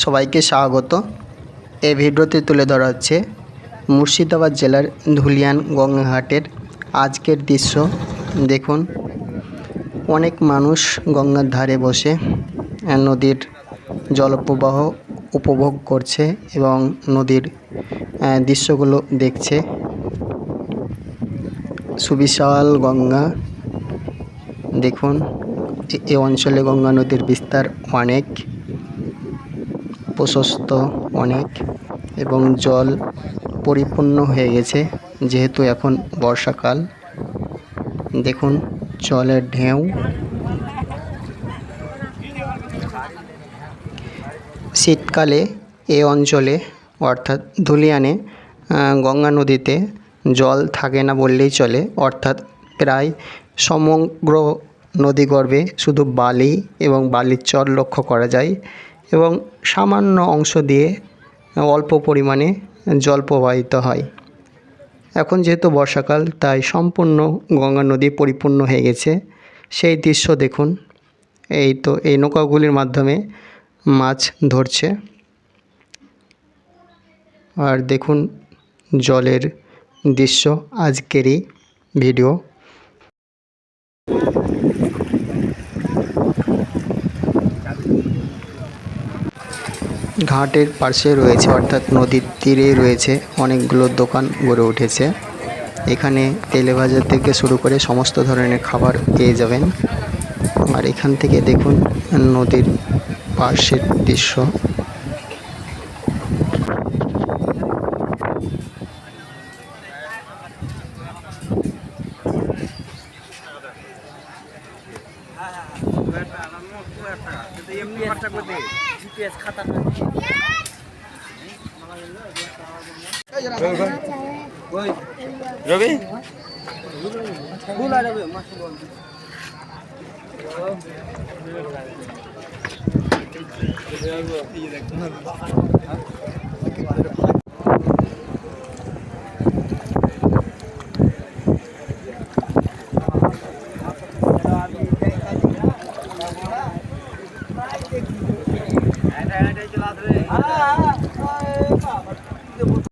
সবাইকে স্বাগত। এই ভিডিওতে তুলে ধরা হচ্ছে মুর্শিদাবাদ জেলার ধুলিয়ান গঙ্গাঘাটের আজকের দৃশ্য। দেখুন, অনেক মানুষ গঙ্গার ধারে বসে নদীর জলপ্রবাহ উপভোগ করছে এবং নদীর দৃশ্যগুলো দেখছে। সুবিশাল গঙ্গা। দেখুন, এই অঞ্চলে গঙ্গা নদীর বিস্তার অনেক, প্রশস্ত অনেক এবং জল পরিপূর্ণ হয়ে গেছে যেহেতু এখন বর্ষাকাল। দেখুন জলের ঢেউ। শীতকালে এই অঞ্চলে অর্থাৎ ধুলিয়ানে গঙ্গা নদীতে জল থাকে না বললেই চলে, অর্থাৎ প্রায় সমগ্র নদীগর্ভে শুধু বালি এবং বালির চর লক্ষ্য করা যায় এবং সামান্য অংশ দিয়ে অল্প পরিমাণে জল প্রবাহিত হয়। এখন যেহেতু বর্ষাকাল তাই সম্পূর্ণ গঙ্গা নদী পরিপূর্ণ হয়ে গেছে। সেই দৃশ্য দেখুন। এই তো এই নৌকাগুলির মাধ্যমে মাছ ধরছে। আর দেখুন জলের দৃশ্য আজকেরই ভিডিও। ঘাটের পাশে রয়েছে অর্থাৎ নদীর তীরে রয়েছে অনেকগুলো দোকান গড়ে উঠেছে। এখানে তেলে ভাজা থেকে শুরু করে সমস্ত ধরনের খাবার পেয়ে যাবেন। আর এখান থেকে দেখুন নদীর পাশের দৃশ্য। রবি